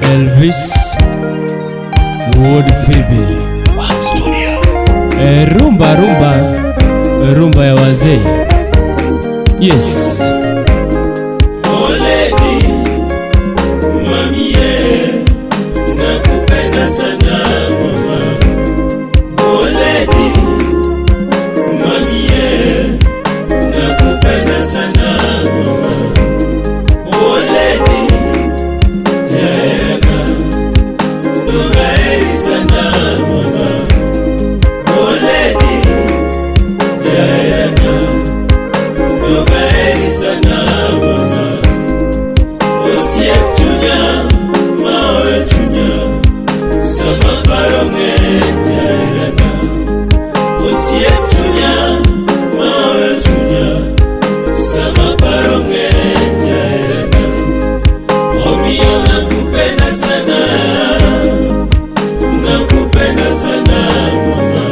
Elvis Wood Phoebe One Studio. Rumba ya wazee. Yes. Oh lady, mamie, nakupenda sana mama. Oh lady, mamie, nakupenda sana mama. Oh lady, jana, dogai sana mama. Oh lady, jana, dogai sana mama. Osiep chunya, mawe chunya, sama baronge jana. Osiep chunya, mawe chunya, sama baronge jana. Omio nakupenda sana, nakupenda sana mama.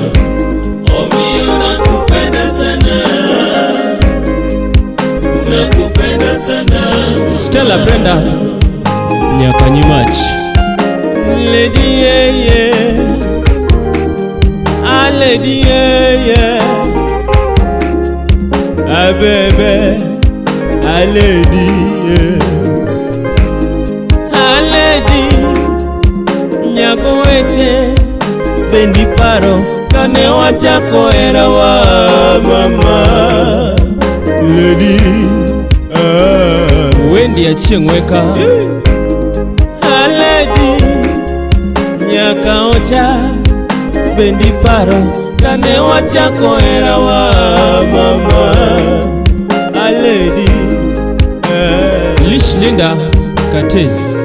Omio nakupenda sana, nakupenda sana. Stella Brenda Nyakanyimach. Lady yeah yeah, ah lady yeah yeah, ah baby, ah lady yeah, ah lady. Nyako wete bendi paro kane wachako era wa mama. Lady Wendy Achieng'weka. ah lady, nyaka ocha bendi paro kane wachako era wa mama. Ah lady Lish Linda Katez.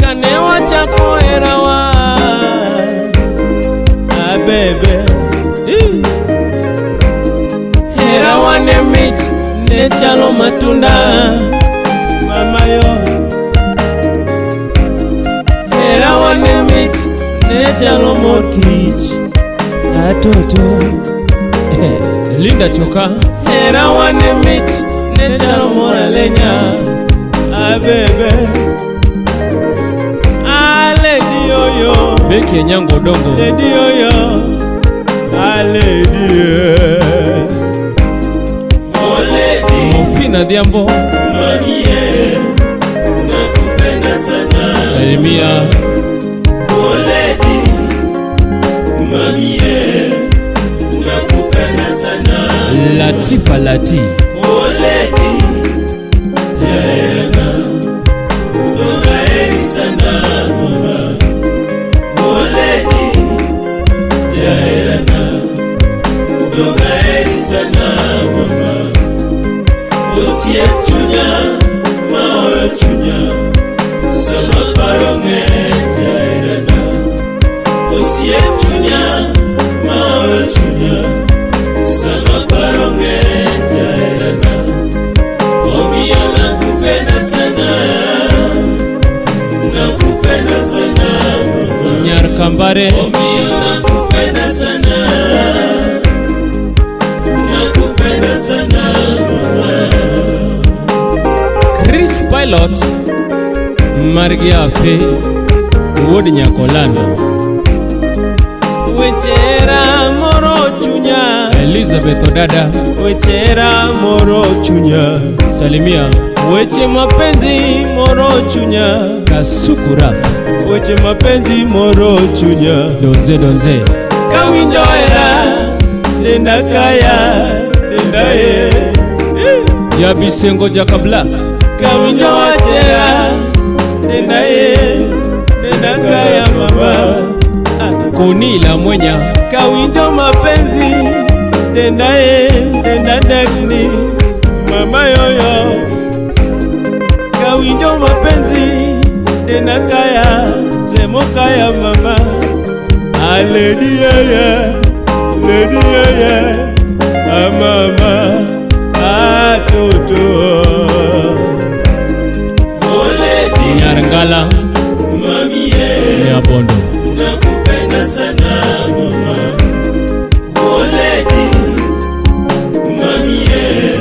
kane wachako era wa ah bebe. Era wa ne mit ne chalo matunda mama yo. Era wa ne mit ne chalo mor kich atoto. Linda Choka. Era wa ne mit ne chalo mor alenya ah bebe. Ah lady yoyo, Becky Nyango Dongo. lady yoyo, ah lady yeah. Oh lady, Mofina Dhiambo. mamie, nakupenda sana. Salimia Oh lady, mamie, nakupenda sana. Latifa Lati. Oh lady, jana, dogai sana mama. Oh lady, jana, dogai sana mama. Osiep chunya, mawe chunya, sama baronge jana. Osiep chunya, mawe chunya, sama baronge jana. Omio nakupenda sana, nakupenda sana mama. Nyar Kambare. Omio nakupenda sana, nakupenda sana mama. Chris Pilot. Margiafe Wood Nyakolando. Wechera moro chunya, Elizabeth Odada. wechera moro chunya, Salimia weche mapenzi moro chunya, Kasuku Raf. weche mapenzi moro chunya. Donze Kawinjo era denda kaya denda ye. Jabi Sengo Jaka Black. Kawinjo wachera denda ye, denda kaya mama. Koni La Mwenya. Kawinjo mapenzi denda ye, denda dagni mama yoyo. Kawinjo mapenzi denda kaya remo kaya mama. Ah lady yeah, lady yeah, ah mama, ah toto. Oh lady, Nyar Ngala mami yeah, Nyabondo. nakupenda sana mama. Oh lady, mami yeah,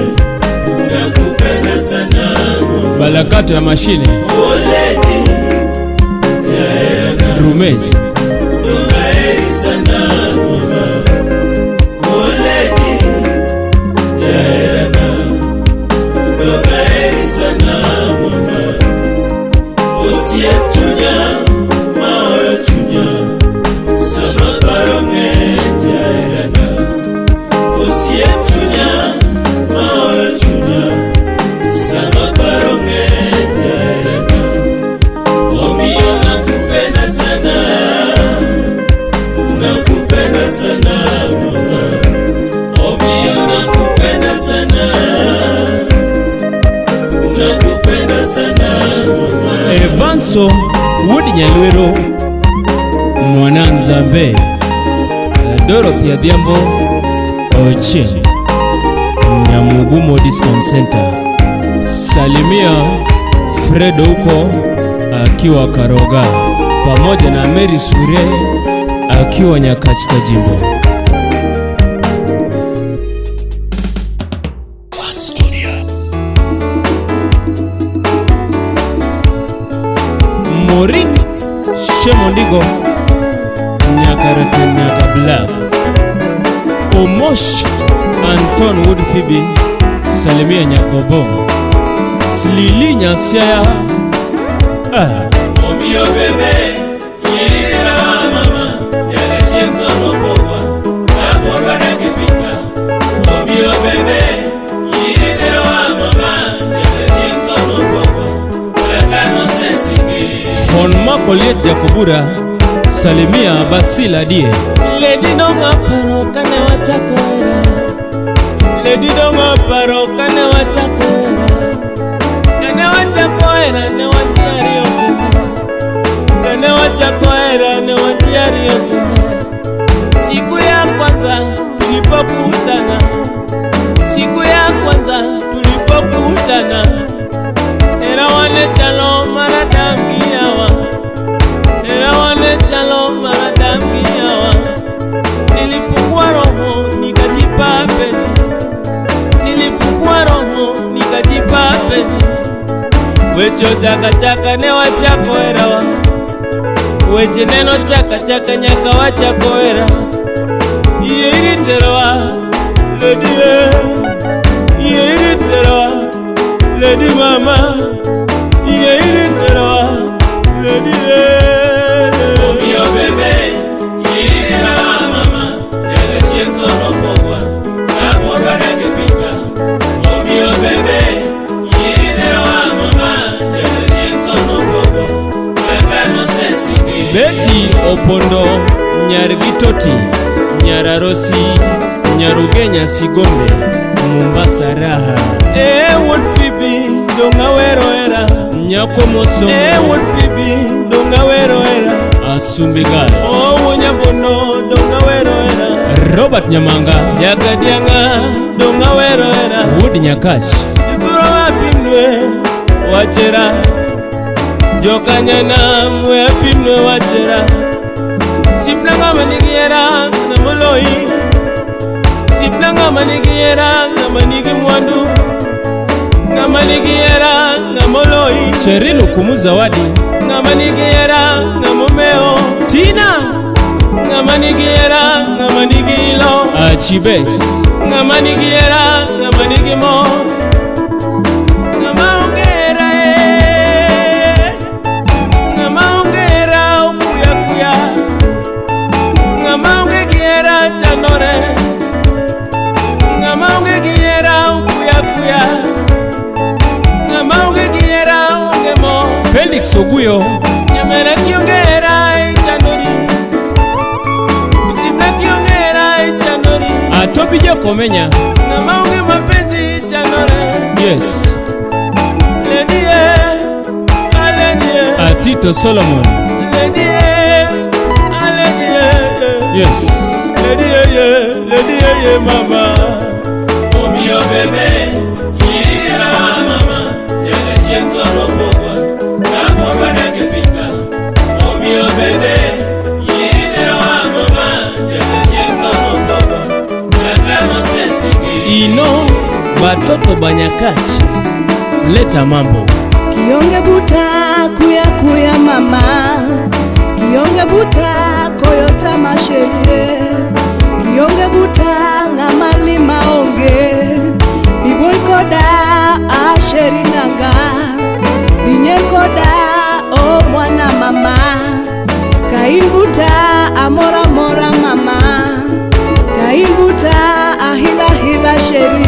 nakupenda sana mama. balakato ya mashine Oledi Jairana Rumezi Dongaeri sana mama Oledi Jairana Dongaeri sana mama Osie tunya Maoyo tunya Sama baronge Jairana Osie tunya Maoyo tunya Sama baronge Jairana Omio nakupenda sana Nakupenda sana mama Omio nakupenda sana Nakupenda sana mama Evanso Wood Nyalwero Mwananzambe Dorothy Adhiambo Ochieng Nyamugumo Discount Center. Salimia Fredo huko akiwa Karoga, pamoja na Mary Sure akiwa Nyakachika Jimbo. Morin Shemondigo Nyakarete Nyaka Black Omosh Anton Wood Phoebe Salimia Nyakobongo Slili Nyasiaya Omio bebe Yirira mama Yale chenko nopogwa Kaporwa na kipika Omio bebe Yirira mama Yale chenko nopogwa Kakano sensingi Honma Koliet Jakobura Salimia Basila Die Lady Donga Paro Kana Wachakoera Lady Donga Paro Kana Wachakoera Kana Wachakoera Na Wachiari Okena Kana Wachakoera Na Wachiari Okena Siku ya kwanza tulipokutana Siku ya kwanza tulipokutana Era wane chalo maradami yawa Era wane chalo maradami yawa Nilifungua roho nikajipa peti Nilifungua roho nikajipa peti Wecho chaka chaka ne wachako erawa Weche neno chaka chaka nyaka wachako era Iye iriterowa Lady Iye iriterowa Lady mama Iye iriterowa Lady Omio bebe Yiriterowa mama Yele chenko nopogwa Kaporwa na kipika Omio bebe Yiriterowa mama Yele chenko nopogwa Kakano sensingi Betty Opondo Nyargitoti Nyararosi Nyarugenya Sigombe Mombasa Raha Wood Phoebe Donga wero era Nyako Moso Wood Phoebe Donga wero era Asumbi Girls Wonyabono Donga wero era Robert Nyamanga Jakadianga Donga wero era Wood Nyakash Iduro wapinwe Wachera Jokanyana mwe apinwe wachera Sipnanga manigiera Namoloi Sipnanga manigiera Namanigi mwandu Namanigiera Namoloi Cheryl Kumuzawadi Namanigiera Namomeo Tina Namanigiera Namanigilo Chibes Namanigiera Namanigimo Namaongera Namaongera ukuya kuya Namaongegiera chandore Namaongegiera ukuya kuya Namaongegiera ongemo Felix Oguyo Nyamera kiongera chandori Usipna kiongera chandori Atobi Jokomenya Namaonge mapenzi chandore Yes Lady Tito Solomon Lady Yes Lady mama Omio bebe Yirira mama Yele chenko nopogwa Kaporwa na kipika Omio bebe Yirira mama Yele chenko nopogwa Kakano sensingi Ino Batoto Banyakachi leta mambo. Kionge buta kuya mama, kionge buta koyota masherie, kionge buta ngamali maonge, biboy koda asheri nanga, binyen koda o mwana mama, kain buta amora mama, kain buta ahila hila sheri.